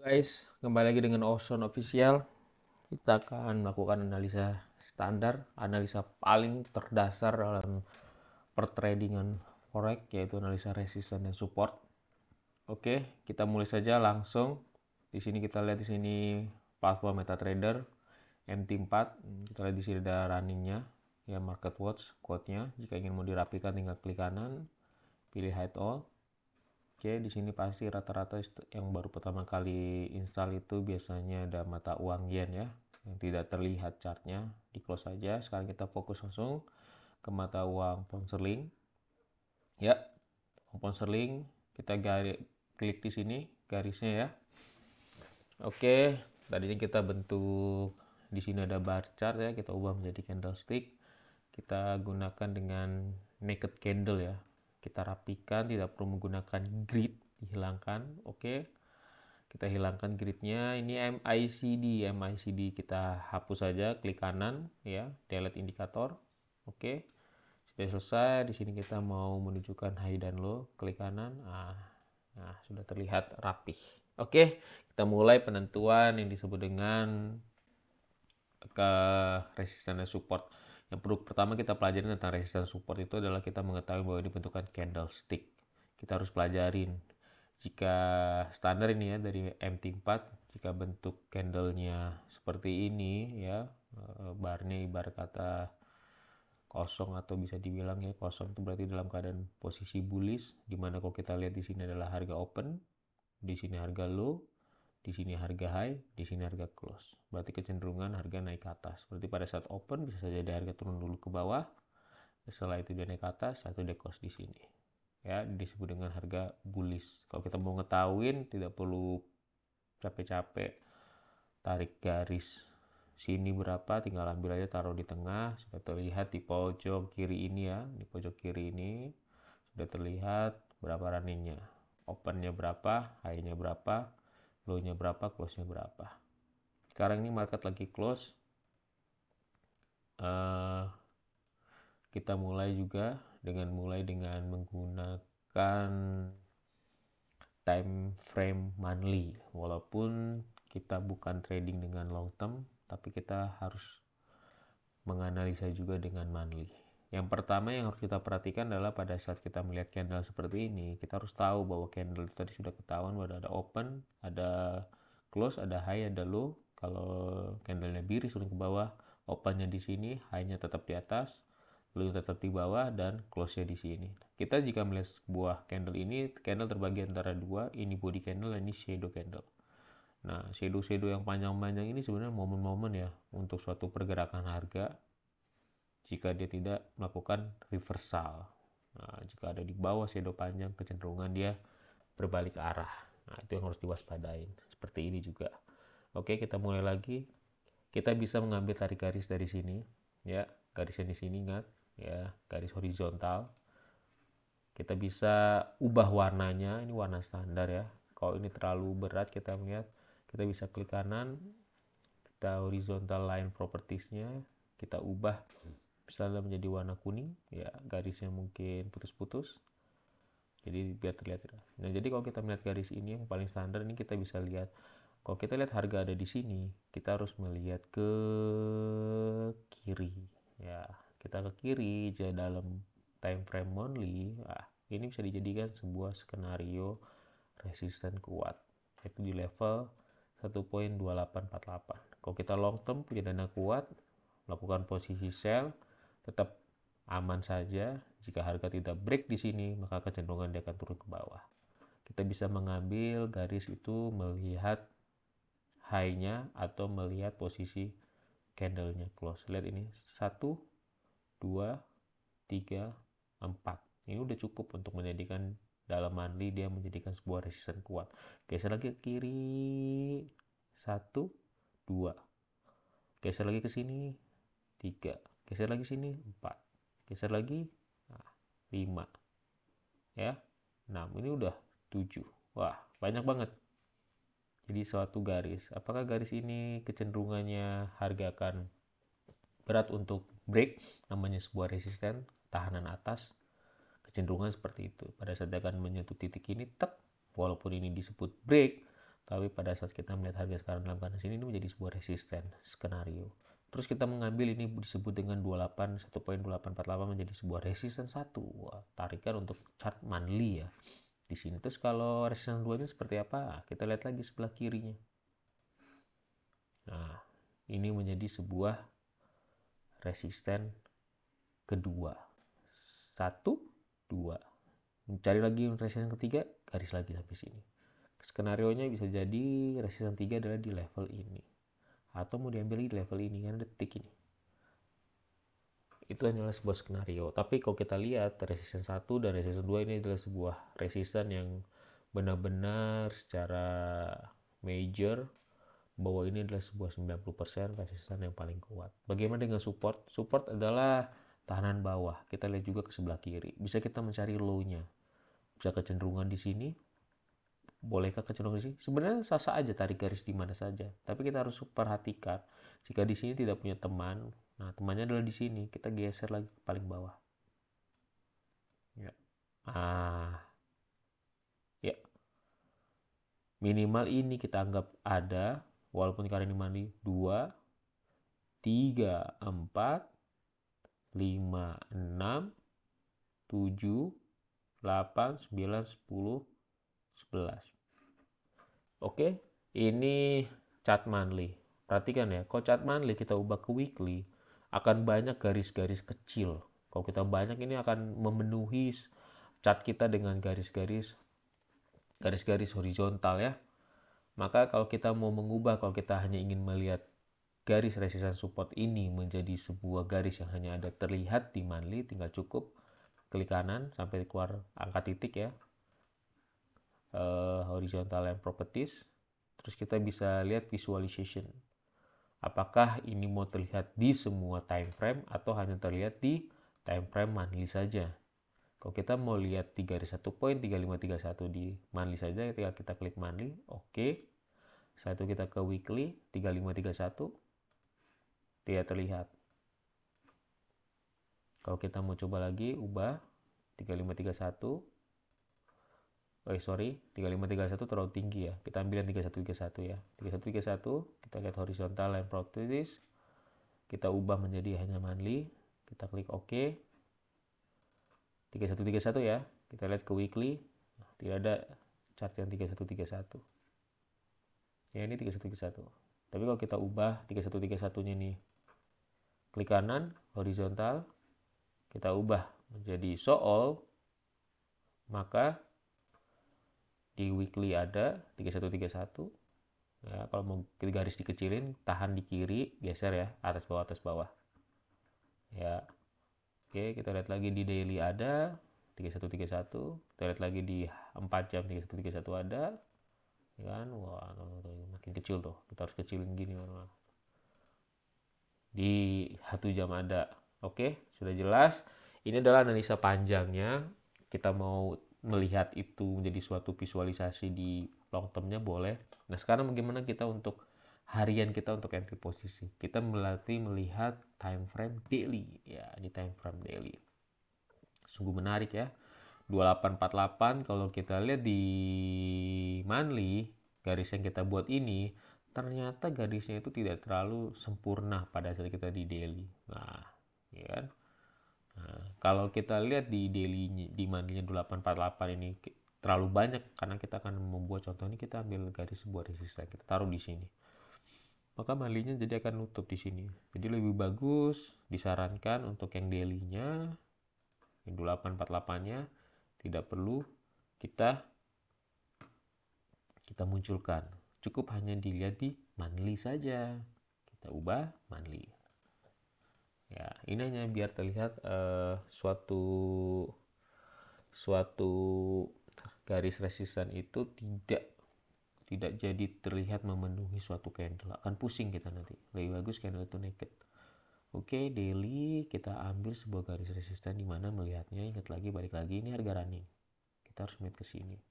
Guys, kembali lagi dengan Ozon Official. Kita akan melakukan analisa standar, analisa paling terdasar dalam pertradingan forex, yaitu analisa resistance dan support. Oke, kita mulai saja langsung. Di sini kita lihat di sini platform MetaTrader MT4. Kita lihat di sini ada runningnya, ya market watch quote-nya. Jika ingin mau dirapikan tinggal klik kanan, pilih hide all. Oke, di sini pasti rata-rata yang baru pertama kali install itu biasanya ada mata uang yen ya, yang tidak terlihat chartnya. Di close saja. Sekarang kita fokus langsung ke mata uang pound sterling. Ya, pound sterling kita klik di sini garisnya ya. Oke, tadinya kita bentuk di sini ada bar chart ya, kita ubah menjadi candlestick. Kita gunakan dengan naked candle ya. Kita rapikan, tidak perlu menggunakan grid, dihilangkan. Oke. Kita hilangkan gridnya. Ini MACD kita hapus saja, klik kanan ya, delete indikator. Oke. Sudah selesai. Di sini kita mau menunjukkan high dan low, klik kanan. Nah, sudah terlihat rapih. Oke, kita mulai penentuan yang disebut dengan ke resistance dan support. Yang perlu pertama kita pelajari tentang resistance support itu adalah kita mengetahui bahwa ini bentukan candlestick. Kita harus pelajarin. Jika standar ini ya dari MT4, jika bentuk candlenya seperti ini ya, barnya ibarat kata kosong atau bisa dibilang ya kosong, itu berarti dalam keadaan posisi bullish, dimana kalau kita lihat di sini adalah harga open, di sini harga low, di sini harga high, di sini harga close. Berarti kecenderungan harga naik ke atas. Berarti pada saat open bisa saja harga turun dulu ke bawah. Setelah itu dia naik ke atas, atau dia close di sini. Ya, disebut dengan harga bullish. Kalau kita mau ngetahuin, tidak perlu capek-capek tarik garis sini berapa, tinggal ambil aja taruh di tengah. Sudah terlihat di pojok kiri ini ya, di pojok kiri ini sudah terlihat berapa runningnya, opennya berapa, high-nya berapa, low-nya berapa, close-nya berapa. Sekarang ini market lagi close. Kita mulai juga dengan menggunakan time frame monthly. Walaupun kita bukan trading dengan long term, tapi kita harus menganalisa juga dengan monthly. Yang pertama yang harus kita perhatikan adalah pada saat kita melihat candle seperti ini, kita harus tahu bahwa candle tadi sudah ketahuan bahwa ada open, ada close, ada high, ada low. Kalau candlenya biru turun ke bawah, opennya di sini, high-nya tetap di atas, low tetap di bawah, dan close-nya di sini. Kita jika melihat sebuah candle ini, candle terbagi antara dua, ini body candle, ini shadow candle. Nah, shadow-shadow yang panjang-panjang ini sebenarnya momen-momen ya untuk suatu pergerakan harga jika dia tidak melakukan reversal. Nah, jika ada di bawah shadow panjang, kecenderungan dia berbalik arah. Nah, itu yang harus diwaspadain. Seperti ini juga. Oke, kita mulai lagi. Kita bisa mengambil tarik garis dari sini, ya. Garisnya di sini ingat, ya, garis horizontal. Kita bisa ubah warnanya, ini warna standar ya. Kalau ini terlalu berat kita melihat, kita bisa klik kanan, kita horizontal line propertiesnya, kita ubah misalnya menjadi warna kuning, ya garisnya mungkin putus-putus, jadi biar terlihat. Nah, jadi kalau kita melihat garis ini yang paling standar ini kita bisa lihat. Kalau kita lihat harga ada di sini, kita harus melihat ke kiri. Ya, kita ke kiri dalam time frame monthly. Ini bisa dijadikan sebuah skenario resisten kuat, yaitu di level 1.2848. Kalau kita long term punya dana kuat, melakukan posisi sell, tetap aman saja. Jika harga tidak break di sini, maka kecenderungan dia akan turun ke bawah. Kita bisa mengambil garis itu melihat high-nya atau melihat posisi candle-nya close. Lihat ini, 1, 2, 3, 4. Ini udah cukup untuk menjadikan dalam monthly dia menjadikan sebuah resisten kuat. Geser lagi ke kiri, 1, 2. Geser lagi ke sini, 3. Geser lagi sini, 4. Geser lagi, 5. Ya, 6. Ini udah 7. Wah, banyak banget. Jadi suatu garis. Apakah garis ini kecenderungannya harga akan berat untuk break, namanya sebuah resisten, tahanan atas, kecenderungan seperti itu. Pada saat akan menyentuh titik ini, walaupun ini disebut break, Tapi pada saat kita melihat harga sekarang dalam keadaan sini, ini menjadi sebuah resisten skenario. Terus kita mengambil ini disebut dengan 1.2848 menjadi sebuah resisten 1. Wah, tarikan untuk chart monthly ya. Di sini terus kalau resisten 2 ini seperti apa? Kita lihat lagi sebelah kirinya. Nah, ini menjadi sebuah resisten kedua. 1, 2. Mencari lagi resisten ketiga, garis lagi sampai sini. Skenarionya bisa jadi resisten 3 adalah di level ini. Atau mau diambil di level ini, kan ada titik ini. Itu hanyalah sebuah skenario. Tapi kalau kita lihat resisten 1 dan resisten 2 ini adalah sebuah resisten yang benar-benar secara major bahwa ini adalah sebuah 90% resisten yang paling kuat. Bagaimana dengan support? Support adalah tahanan bawah. Kita lihat juga ke sebelah kiri. Bisa kita mencari low-nya. Bisa kecenderungan di sini. Bolehkah kecenderungan di sini? Sebenarnya sah-sah aja tarik garis di mana saja. Tapi kita harus perhatikan. Jika di sini tidak punya teman, nah temannya adalah di sini. Kita geser lagi ke paling bawah. Ya. Ya. Minimal ini kita anggap ada, walaupun karena ini mandi 2, 3, 4, 5, 6, 7, 8, 9, 10, 11. Oke, ini chart monthly. Perhatikan ya, kalau chart monthly kita ubah ke weekly, akan banyak garis-garis kecil. Kalau kita banyak ini akan memenuhi chart kita dengan garis-garis horizontal ya. Maka kalau kita mau mengubah, kalau kita hanya ingin melihat garis resistance support ini menjadi sebuah garis yang hanya ada terlihat di monthly, tinggal cukup klik kanan sampai keluar angka titik ya, horizontal line properties. Terus kita bisa lihat visualization. Apakah ini mau terlihat di semua time frame atau hanya terlihat di time frame monthly saja. Kalau kita mau lihat di garis 1.3531 di monthly saja, ketika kita klik monthly, oke. Setelah itu kita ke weekly 3531, tidak terlihat. Kalau kita mau coba lagi, ubah 3531. 3531 terlalu tinggi ya. Kita ambil yang 3131 ya. 3131, kita lihat horizontal line properties. Kita ubah menjadi hanya monthly. Kita klik OK. 3131 ya. Kita lihat ke weekly. Nah, tidak ada chart yang 3131. Ya, ini 3131. Tapi kalau kita ubah 3131-nya nih, klik kanan, horizontal, kita ubah menjadi show all, maka di weekly ada 3131. Ya, kalau mau garis dikecilin, tahan di kiri, geser ya, atas bawah. Ya. Oke, kita lihat lagi di daily ada 3131. Kita lihat lagi di 4 jam 3131 ada. Ya kan? Wah, makin kecil tuh. Kita harus kecilin gini, teman-teman. Di 1 jam ada. Oke, sudah jelas. Ini adalah analisa panjangnya. Kita mau melihat itu menjadi suatu visualisasi di long termnya boleh. Nah, sekarang bagaimana kita untuk harian kita untuk entry posisi? Kita melatih melihat time frame daily. Ya, ini time frame daily. Sungguh menarik ya. 2848 kalau kita lihat di monthly, garis yang kita buat ini ternyata garisnya itu tidak terlalu sempurna pada saat kita di daily. Nah, ya kan? Nah, kalau kita lihat di daily di monthly-nya 2848 ini terlalu banyak karena kita akan membuat contoh ini, kita ambil garis sebuah resisten, kita taruh di sini. Maka monthly-nya jadi akan nutup di sini. Jadi lebih bagus disarankan untuk yang daily-nya yang 2848-nya tidak perlu kita munculkan. Cukup hanya dilihat di monthly saja. Kita ubah monthly. Ya, ini hanya biar terlihat suatu garis resisten itu tidak jadi terlihat memenuhi suatu candle. Akan pusing kita nanti. Lebih bagus candle itu naked. Oke, daily kita ambil sebuah garis resisten di mana melihatnya, ingat lagi, balik lagi, ini harga running. Kita harus melihat ke sini.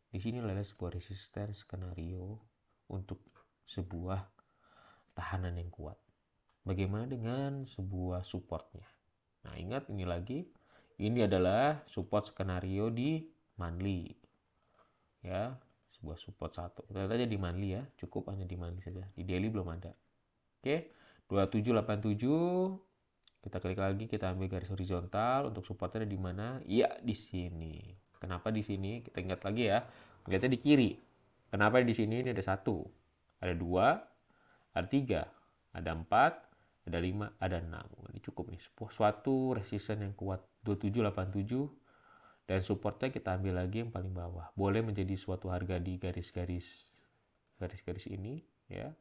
Di sini adalah sebuah resisten skenario untuk sebuah tahanan yang kuat. Bagaimana dengan sebuah supportnya? Nah, ingat ini lagi, ini adalah support skenario di monthly. Ya, sebuah support satu. Kita lihat aja di monthly ya, cukup hanya di monthly saja. Di daily belum ada. Oke, 2787. Kita klik lagi, kita ambil garis horizontal. Untuk supportnya di mana? Iya, di sini. Kenapa di sini? Kita ingat lagi ya. Lihatnya di kiri. Kenapa di sini? Ini ada 1, ada 2, ada 3, ada 4, ada 5, ada 6. Ini cukup nih. Suatu resistance yang kuat. 2787. Dan supportnya kita ambil lagi yang paling bawah. Boleh menjadi suatu harga di garis-garis ini ya.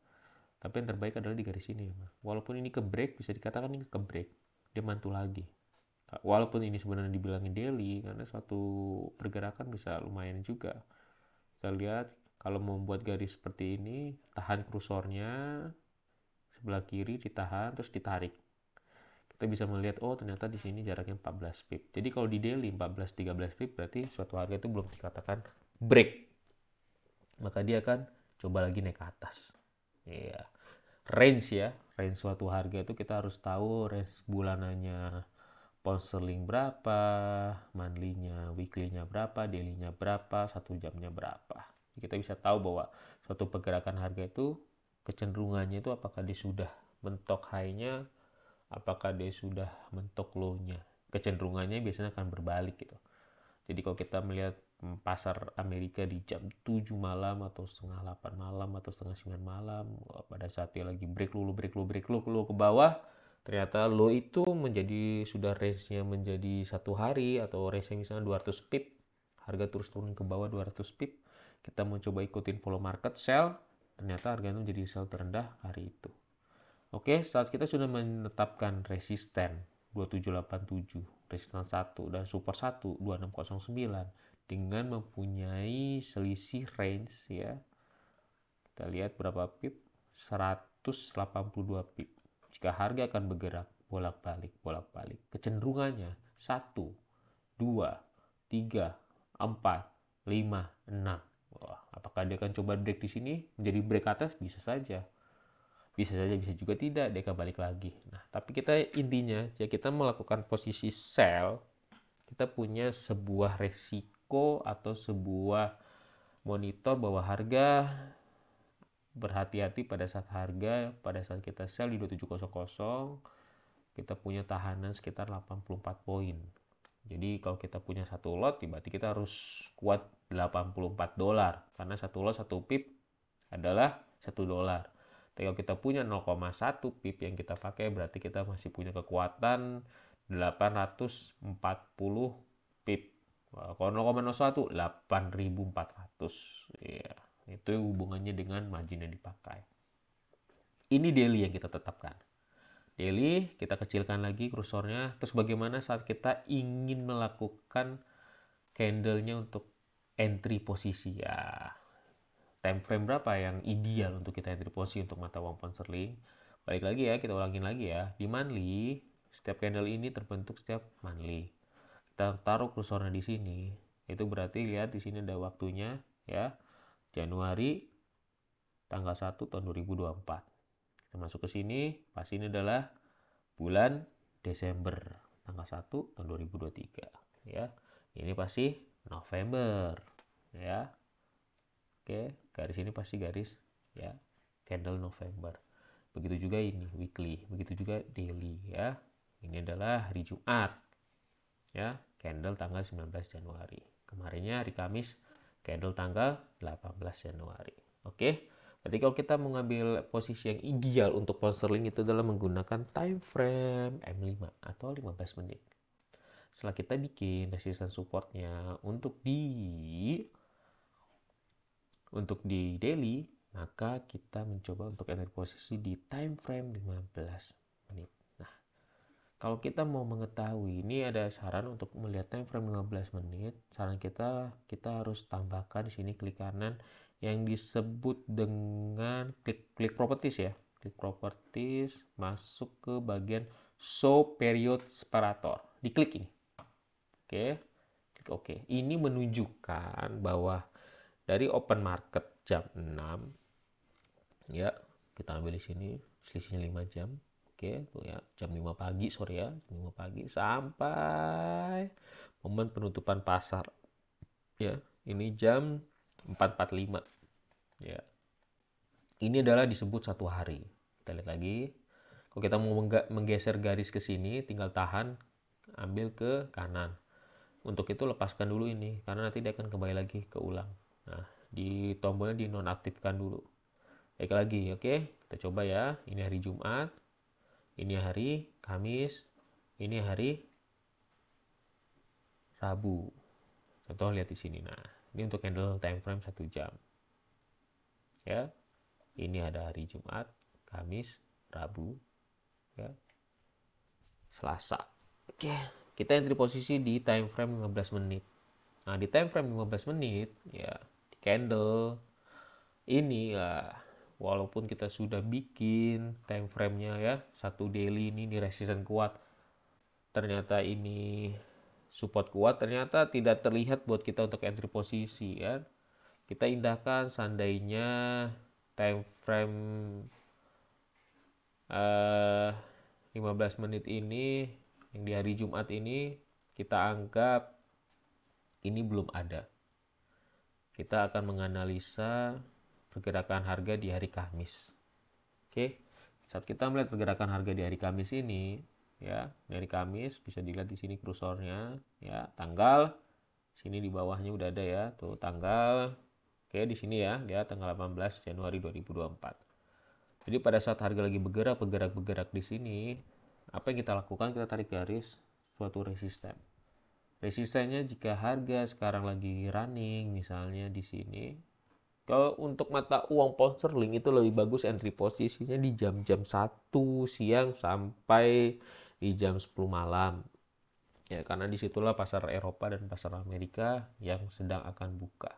Tapi yang terbaik adalah di garis ini. Walaupun ini ke break, bisa dikatakan ini ke break, dia mantul lagi. Walaupun ini sebenarnya dibilangin daily, karena suatu pergerakan bisa lumayan juga. Kita lihat kalau membuat garis seperti ini, tahan kursornya sebelah kiri, ditahan terus ditarik. Kita bisa melihat, oh ternyata di sini jaraknya 14 pip. Jadi kalau di daily 14-13 pip berarti suatu harga itu belum dikatakan break. Maka dia akan coba lagi naik ke atas. Iya. Range ya, range suatu harga itu kita harus tahu range bulanannya pound sterling berapa, monthly-nya, weekly-nya berapa, daily-nya berapa, 1 jamnya berapa. Kita bisa tahu bahwa suatu pergerakan harga itu kecenderungannya itu apakah dia sudah mentok high-nya, apakah dia sudah mentok low-nya. Kecenderungannya biasanya akan berbalik gitu. Jadi kalau kita melihat pasar Amerika di jam 7 malam atau setengah 8 malam atau setengah 9 malam, pada saat dia lagi break low ke bawah, ternyata low itu menjadi sudah range-nya menjadi 1 hari atau range-nya misalnya 200 pip, harga terus turun ke bawah 200 pip, kita mau coba ikutin follow market sell, ternyata harganya menjadi sell terendah hari itu. Oke, saat kita sudah menetapkan resisten 2787, resisten 1 dan support 1 2609 dengan mempunyai selisih range ya. Kita lihat berapa pip? 182 pip. Jika harga akan bergerak bolak-balik. Kecenderungannya 1, 2, 3, 4, 5, 6. Wah, apakah dia akan coba break di sini menjadi break atas? Bisa saja. Bisa juga tidak, dia akan balik lagi. Nah, tapi kita intinya, ya kita melakukan posisi sell, kita punya sebuah resiko atau sebuah monitor bahwa harga berhati-hati pada saat kita sell di 2700, kita punya tahanan sekitar 84 poin. Jadi kalau kita punya satu lot, berarti kita harus kuat $84 karena satu lot 1 pip adalah $1. Tapi kalau kita punya 0,1 pip yang kita pakai, berarti kita masih punya kekuatan 840 pip. Kalau 0,01 8.400. Ya, itu hubungannya dengan margin yang dipakai. Ini daily yang kita tetapkan. Daily kita kecilkan lagi kursornya. Terus bagaimana saat kita ingin melakukan candlenya untuk entry posisi ya. Time frame berapa yang ideal untuk kita entry posisi untuk mata uang pound sterling? Balik lagi ya, kita ulangin lagi ya. Di monthly, setiap candle ini terbentuk setiap monthly. Kita taruh kursornya di sini. Itu berarti lihat di sini ada waktunya ya. Januari tanggal 1 tahun 2024. Kita masuk ke sini, pas ini adalah bulan Desember tanggal 1 tahun 2023 ya. Ini pasti November ya. Oke, garis ini pasti garis ya candle November. Begitu juga ini weekly, begitu juga daily ya. Ini adalah hari Jumat ya, candle tanggal 19 Januari. Kemarinnya hari Kamis, candle tanggal 18 Januari. Oke. Jadi kalau kita mengambil posisi yang ideal untuk pound sterling itu adalah menggunakan time frame M5 atau 15 menit. Setelah kita bikin resistance supportnya untuk di daily, maka kita mencoba untuk entry posisi di time frame 15 menit. Nah, kalau kita mau mengetahui, ini ada saran untuk melihat time frame 15 menit. Saran kita harus tambahkan di sini klik kanan yang disebut dengan klik properties ya. Klik properties, masuk ke bagian show period separator. Diklik ini. Oke. Klik OK. Ini menunjukkan bahwa dari open market jam 6 ya, kita ambil di sini selisihnya 5 jam. Oke, tuh ya, jam 5 pagi, sorry ya, jam 5 pagi sampai momen penutupan pasar. Ya, ini jam 445 ya. Ini adalah disebut satu hari. Kita lihat lagi. Kalau kita mau menggeser garis ke sini, tinggal tahan, ambil ke kanan. Untuk itu lepaskan dulu ini, karena nanti dia akan kembali lagi ke ulang. Nah, di tombolnya dinonaktifkan dulu. Baik lagi, oke. Kita coba ya. Ini hari Jumat, ini hari Kamis, ini hari Rabu. Contoh lihat di sini. Nah, ini untuk candle time frame 1 jam. Ya. Ini ada hari Jumat, Kamis, Rabu, ya. Selasa. Oke, kita entry posisi di time frame 15 menit. Nah, di time frame 15 menit, ya, di candle ini ya, walaupun kita sudah bikin time frame-nya ya, satu daily ini resisten kuat. Ternyata ini support kuat, ternyata tidak terlihat buat kita untuk entry posisi ya. Kita indahkan seandainya time frame 15 menit ini yang di hari Jumat ini kita anggap ini belum ada. Kita akan menganalisa pergerakan harga di hari Kamis. Oke. Saat kita melihat pergerakan harga di hari Kamis ini, ya, dari Kamis bisa dilihat di sini kursornya, ya, tanggal sini di bawahnya udah ada ya, tuh tanggal. Oke, di sini ya, lihat tanggal 18 Januari 2024. Jadi pada saat harga lagi bergerak di sini, apa yang kita lakukan? Kita tarik garis suatu resisten. Resistennya jika harga sekarang lagi running, misalnya di sini. Kalau untuk mata uang pound sterling itu lebih bagus entry posisinya di jam-jam 1 siang sampai di jam 10 malam. Ya, karena disitulah pasar Eropa dan pasar Amerika yang sedang akan buka.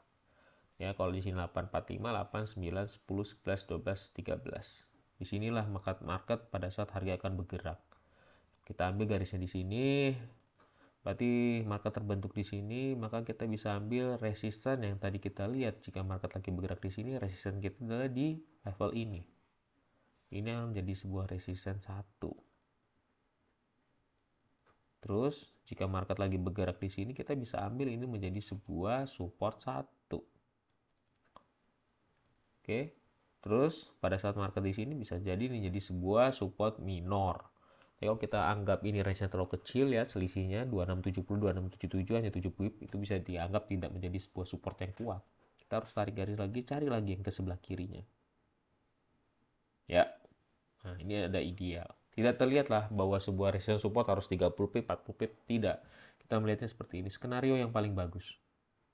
Ya, kalau di sini 845, 89, 10, 11, 12, 13. Disinilah market pada saat harga akan bergerak. Kita ambil garisnya di sini. Berarti market terbentuk di sini, maka kita bisa ambil resisten yang tadi kita lihat. Jika market lagi bergerak di sini, resisten kita adalah di level ini. Ini yang menjadi sebuah resisten 1. Terus, jika market lagi bergerak di sini, kita bisa ambil ini menjadi sebuah support 1. Oke. Terus, pada saat market di sini bisa jadi ini jadi sebuah support minor. Kalau kita anggap ini range-nya terlalu kecil ya, selisihnya 2670, 2677 hanya 7 pip, itu bisa dianggap tidak menjadi sebuah support yang kuat. Kita harus tarik garis lagi, cari lagi yang ke sebelah kirinya. Ya. Nah, ini ada ideal. Tidak terlihat lah bahwa sebuah resistance support harus 30 pip, 40 pip, tidak. Kita melihatnya seperti ini, skenario yang paling bagus.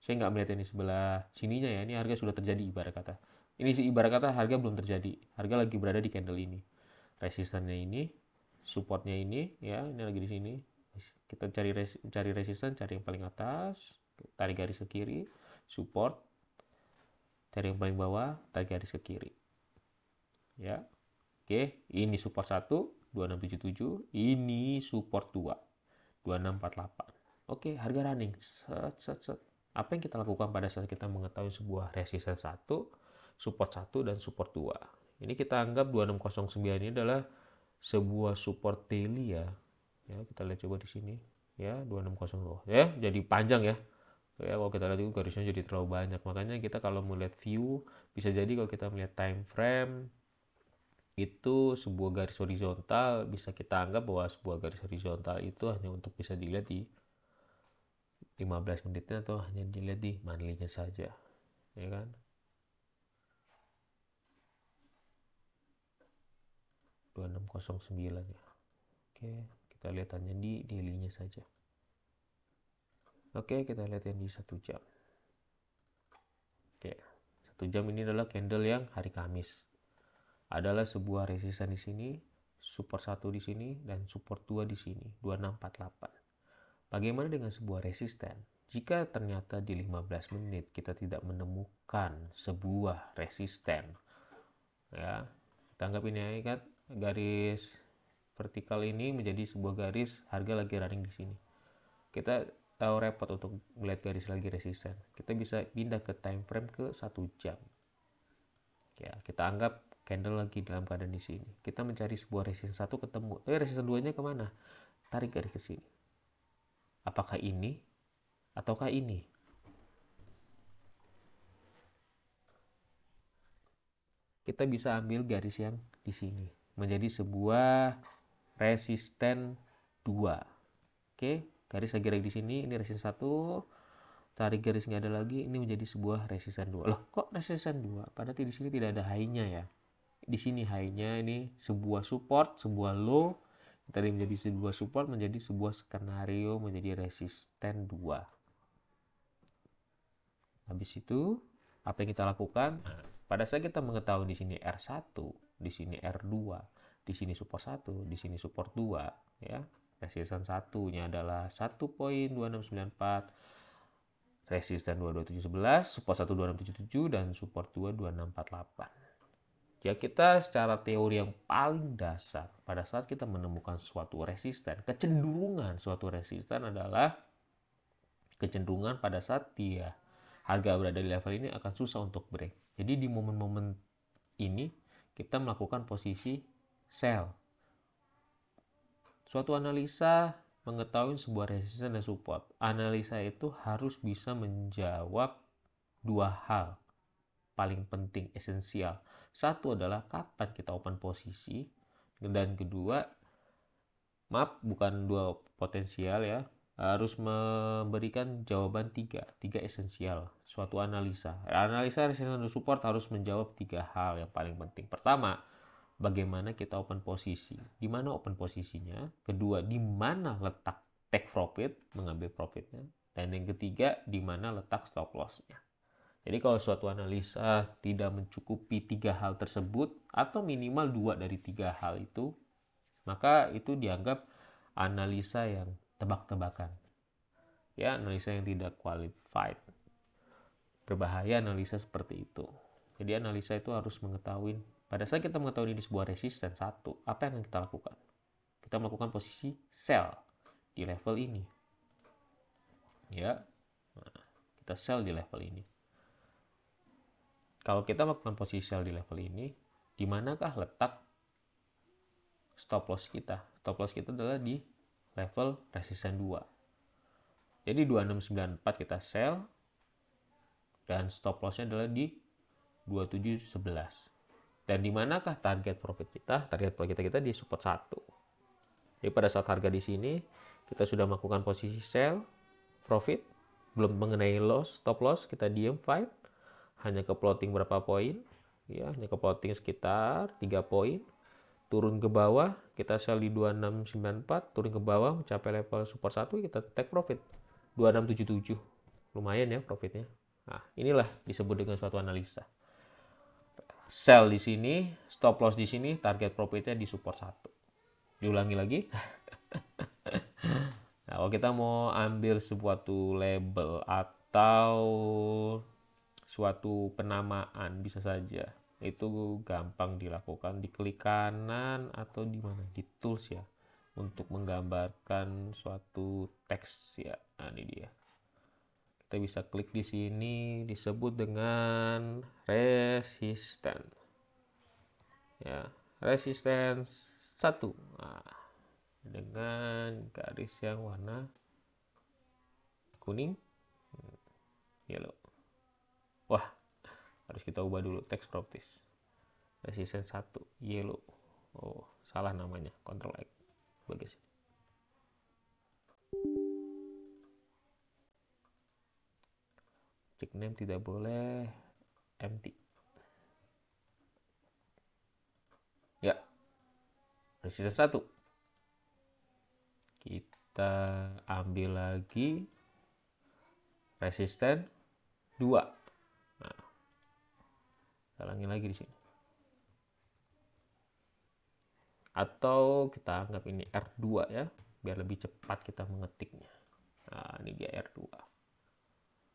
Saya nggak melihat ini sebelah sininya ya, ini harga sudah terjadi ibarat kata. Ini ibarat kata harga belum terjadi, harga lagi berada di candle ini. Resistannya ini, supportnya ini ya, ini lagi di sini. Kita cari resisten, cari yang paling atas, tarik garis ke kiri, support, cari yang paling bawah, tarik garis ke kiri. Ya. Oke, ini support 1, 2677, ini support 2, 2648. Oke, harga running. Set. Apa yang kita lakukan pada saat kita mengetahui sebuah resisten 1, support 1, dan support 2? Ini kita anggap 2609 ini adalah sebuah support daily ya. Ya, kita lihat coba di sini. Ya, 2602. Ya, jadi panjang ya. Ya, kalau kita lihat itu garisnya jadi terlalu banyak. Makanya kita kalau melihat view, bisa jadi kalau kita melihat time frame, itu sebuah garis horizontal, bisa kita anggap bahwa sebuah garis horizontal itu hanya untuk bisa dilihat di 15 menitnya atau hanya dilihat di monthly-nya saja, ya kan? Dua ribu enam ratus sembilan ya. Oke, kita lihat hanya di daily-nya saja. Oke, kita lihat yang di 1 jam. Oke, 1 jam ini adalah candle yang hari Kamis. Adalah sebuah resisten di sini, support 1 di sini, dan support 2 di sini, 2648. Bagaimana dengan sebuah resisten? Jika ternyata di 15 menit kita tidak menemukan sebuah resisten, ya, kita anggap ini ya kan, garis vertikal ini menjadi sebuah garis harga lagi running di sini. Kita tahu repot untuk melihat garis lagi resisten. Kita bisa pindah ke time frame ke 1 jam. Ya, kita anggap candle lagi dalam keadaan di sini. Kita mencari sebuah resisten 1 ketemu. Resisten 2-nya kemana? Tarik garis ke sini. Apakah ini ataukah ini? kita bisa ambil garis yang di sini menjadi sebuah resisten 2. Oke, garis lagi di sini, ini resisten 1. Tarik garis nggak ada lagi, ini menjadi sebuah resisten 2. Loh, kok resisten 2? Padahal di sini tidak ada high-nya ya. Di sini high-nya ini sebuah support, sebuah low. Tadi menjadi sebuah support, menjadi sebuah skenario, menjadi resisten 2. Habis itu, apa yang kita lakukan? Nah, pada saat kita mengetahui di sini R1, di sini R2, di sini support 1, di sini support 2, ya. Resisten satunya adalah 1.2694, resisten 22711, support 1 2677 dan support 2 2648. Ya, kita secara teori yang paling dasar pada saat kita menemukan suatu resisten, kecenderungan suatu resisten adalah kecenderungan pada saat dia harga berada di level ini akan susah untuk break. Jadi di momen-momen ini kita melakukan posisi sell. Suatu analisa mengetahui sebuah resisten dan support. Analisa itu harus bisa menjawab dua hal paling penting, esensial. Satu adalah kapan kita open posisi, dan kedua, maaf bukan dua potensial ya, harus memberikan jawaban tiga esensial suatu analisa. Analisa resisten dan support harus menjawab tiga hal yang paling penting. Pertama, bagaimana kita open posisi, di mana open posisinya. Kedua, di mana letak take profit, mengambil profitnya. Dan yang ketiga, di mana letak stop lossnya. Jadi kalau suatu analisa tidak mencukupi tiga hal tersebut atau minimal dua dari tiga hal itu, maka itu dianggap analisa yang tebak-tebakan. Ya, analisa yang tidak qualified. Berbahaya analisa seperti itu. Jadi analisa itu harus mengetahui, pada saat kita mengetahui ini sebuah resisten satu, apa yang kita lakukan? Kita melakukan posisi sell di level ini. Ya, nah, kita sell di level ini. Kalau kita melakukan posisi sell di level ini, di manakah letak stop loss kita? Stop loss kita adalah di level resisten 2. Jadi 2694 kita sell, dan stop lossnya adalah di 2711. Dan di manakah target profit kita? Target profit kita di support 1. Jadi pada saat harga di sini, kita sudah melakukan posisi sell, profit, belum mengenai loss, stop loss, kita diem fight. Hanya ke plotting berapa poin, ya, hanya ke plotting sekitar 3 poin, turun ke bawah, kita sell di 2694, turun ke bawah mencapai level support 1, kita take profit 2677. Lumayan ya profitnya. Nah, inilah disebut dengan suatu analisa. Sell di sini, stop loss di sini, target profitnya di support 1. Diulangi lagi. Nah, kalau kita mau ambil suatu label atau suatu penamaan, bisa saja itu gampang dilakukan di klik kanan atau di mana, di tools ya, untuk menggambarkan suatu teks ya. Nah, ini dia, kita bisa klik di sini, disebut dengan resisten ya, resisten 1. Nah, dengan garis yang warna kuning, yellow. Wah, harus kita ubah dulu teks properties. Resisten 1, yellow. Oh, salah namanya. Ctrl X. Bagus. Check name tidak boleh empty. Ya. Resisten 1. Kita ambil lagi resisten 2. Nah, ulangi lagi di sini. Atau kita anggap ini R2 ya, biar lebih cepat kita mengetiknya. Nah, ini dia R2.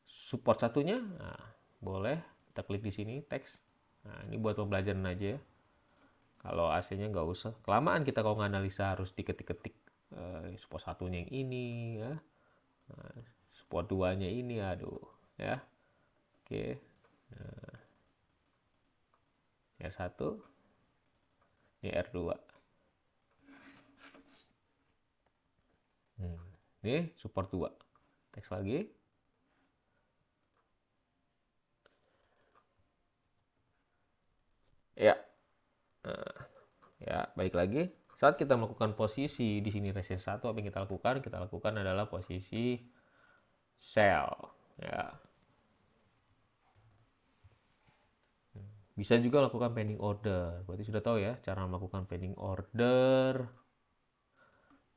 Support satunya, nah, boleh kita klik di sini teks. Nah, ini buat pembelajaran aja ya. Kalau aslinya nggak usah. Kelamaan kita kalau nganalisa harus diketik-ketik. Support satunya yang ini ya. Nah, support 2-nya ini, aduh ya. Oke. Nah, R1, ini R2. Ini support 2. Teks lagi. Ya, nah, ya balik lagi. Saat kita melakukan posisi di sini resistance 1, apa yang kita lakukan? Kita lakukan adalah posisi sell. Ya, bisa juga lakukan pending order. Berarti sudah tahu ya cara melakukan pending order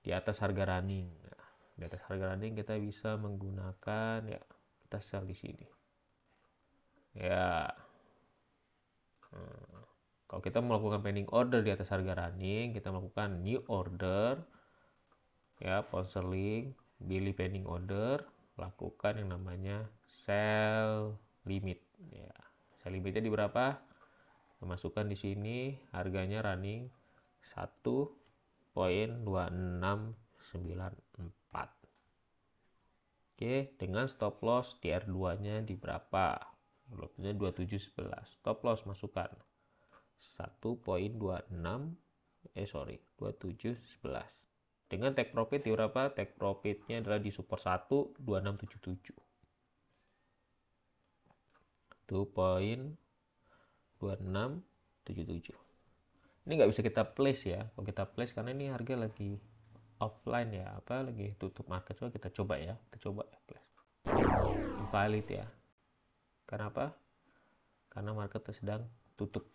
di atas harga running. Nah, di atas harga running kita bisa menggunakan ya kita sell di sini. Ya. Kalau kita melakukan pending order di atas harga running, kita melakukan new order ya, pound sterling, pilih pending order, lakukan yang namanya sell limit ya. Sell limitnya di berapa? Masukkan di sini harganya running 1.2694. Oke, dengan stop loss di R2-nya di berapa? Stop-nya 2711. Stop loss masukkan 2711. Dengan take profit di berapa? Take profitnya adalah di support 1 2677. 2677. Ini nggak bisa kita place ya. Kalau kita place karena ini harga lagi offline ya, apa lagi tutup market. So kita coba ya. Kita coba ya place. Invalid ya. Kenapa? Karena market sedang tutup.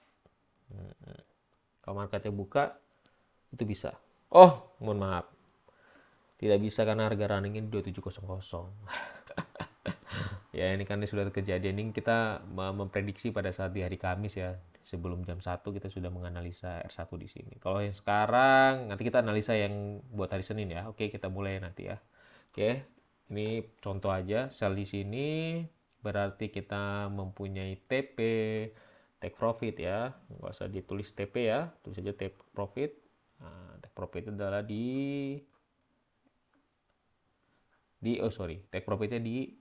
Kalau marketnya buka itu bisa. Oh, mohon maaf. Tidak bisa karena harga running ini 2700. Ya, ini kan sudah kejadian. Ini kita memprediksi pada saat di hari Kamis ya. Sebelum jam 1 kita sudah menganalisa R1 di sini. Kalau yang sekarang nanti kita analisa yang buat hari Senin ya. Oke, kita mulai nanti ya. Oke. Ini contoh aja, sell di sini berarti kita mempunyai TP, take profit ya. Nggak usah ditulis TP ya, tulis saja take profit. Nah, take profit adalah take profitnya di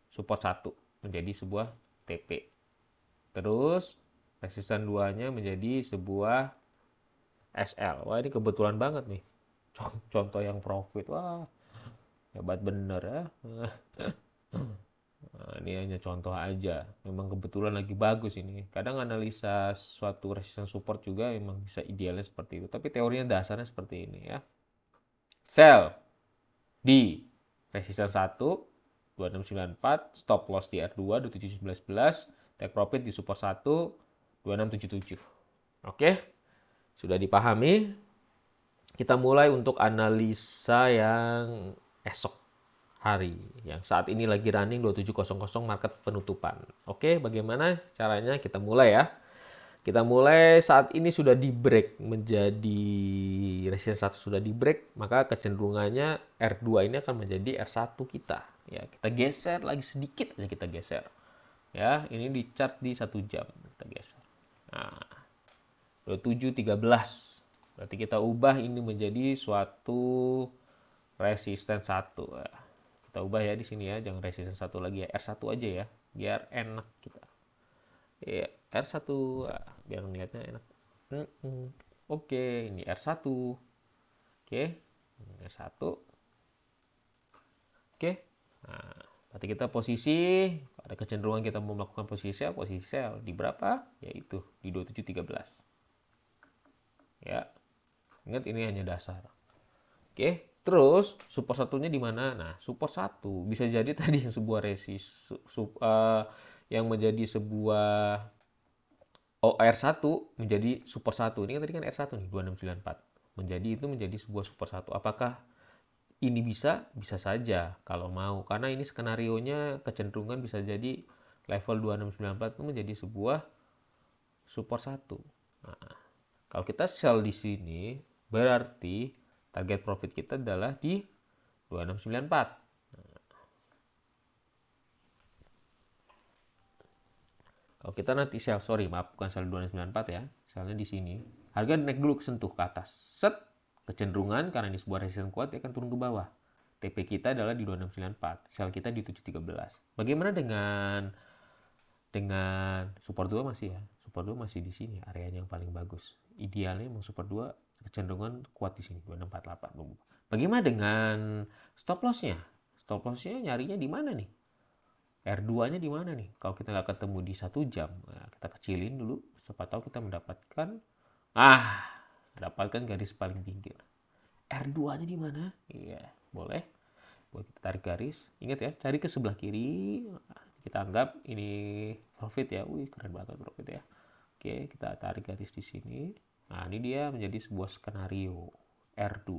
support 1 menjadi sebuah TP. Terus resisten 2-nya menjadi sebuah SL. Wah, ini kebetulan banget nih. Contoh yang profit. Wah, hebat bener ya. Nah, ini hanya contoh aja. Memang kebetulan lagi bagus ini. Kadang analisa suatu resistance support juga memang bisa idealnya seperti itu. Tapi teorinya dasarnya seperti ini ya. Sell di resistance 1 2694, stop loss di R2 2711, take profit di support 1 2677. Oke, sudah dipahami. Kita mulai untuk analisa yang esok hari. Yang saat ini lagi running 2700 market penutupan. Oke, bagaimana caranya? Kita mulai ya. Kita mulai saat ini sudah di break menjadi resistance 1 sudah di break, maka kecenderungannya R2 ini akan menjadi R1 kita. Ya, kita geser lagi sedikit aja kita geser. Ya, ini di chart di 1 jam kita geser. Nah, 2713. Berarti kita ubah ini menjadi suatu resistance 1. Ya, kita ubah ya di sini ya, jangan resistance 1 lagi ya, R1 aja ya, biar enak kita. Ya, R1 biar ngeliatnya enak. Oke, ini R1. Oke, R1. Oke. Nah, berarti kita posisi ada kecenderungan kita mau melakukan posisi sell di berapa? Yaitu di 2713. Ya. Ingat ini hanya dasar. Oke, terus support satunya di mana? Nah, support 1 bisa jadi tadi yang sebuah yang menjadi sebuah R1 menjadi support 1. Ini kan tadi kan R1 nih 2694. Menjadi sebuah support 1. Apakah ini bisa? Bisa saja kalau mau. Karena ini skenarionya kecenderungan bisa jadi level 2694 itu menjadi sebuah support 1. Nah, kalau kita sell di sini berarti target profit kita adalah di 2694. Kalau kita nanti sell, bukan sell 294 ya. Sellnya di sini. Harga naik dulu kesentuh ke atas. Set, kecenderungan karena ini sebuah resistance kuat dia akan turun ke bawah. TP kita adalah di 2694, sell kita di 713. Bagaimana dengan support 2 masih ya? Support 2 masih di sini, areanya yang paling bagus. Idealnya memang support 2 kecenderungan kuat di sini 2648. Bagaimana dengan stop loss-nya? Stop loss-nya nyarinya di mana nih? R2-nya di mana nih? Kalau kita nggak ketemu di 1 jam, nah kita kecilin dulu Siapa tahu kita mendapatkan garis paling pinggir. R2-nya di mana? Iya, boleh. Boleh kita tarik garis. Ingat ya, cari ke sebelah kiri. Kita anggap ini profit ya. Wih, keren banget profit ya. Oke, kita tarik garis di sini. Nah, ini dia menjadi sebuah skenario R2.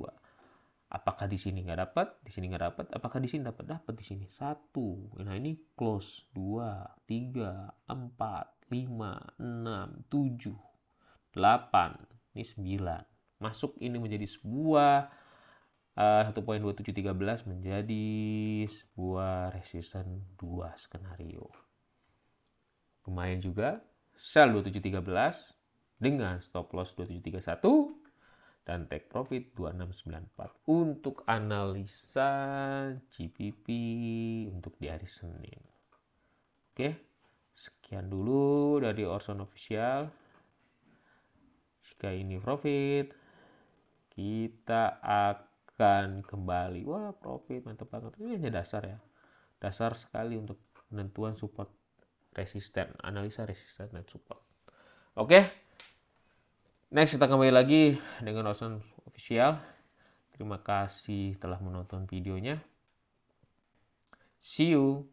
Apakah di sini nggak dapat? Di sini nggak dapat. Apakah di sini dapat? Dapat di sini. 1. Nah, ini close. 2, 3, 4, 5, 6, 7, 8. Ini 9. Masuk ini menjadi sebuah 1.2713 menjadi sebuah resistance 2 skenario. Lumayan juga. Sell 2713 dengan stop loss 2731 dan take profit 2694 untuk analisa GBP untuk di hari Senin. Oke, sekian dulu dari Orson Official. Jika ini profit, kita akan kembali. Wah, profit mantap banget. Ini hanya dasar ya. Dasar sekali untuk penentuan support resisten, analisa resisten dan support. Oke. Next kita kembali lagi dengan Orson Official. Terima kasih telah menonton videonya. See you.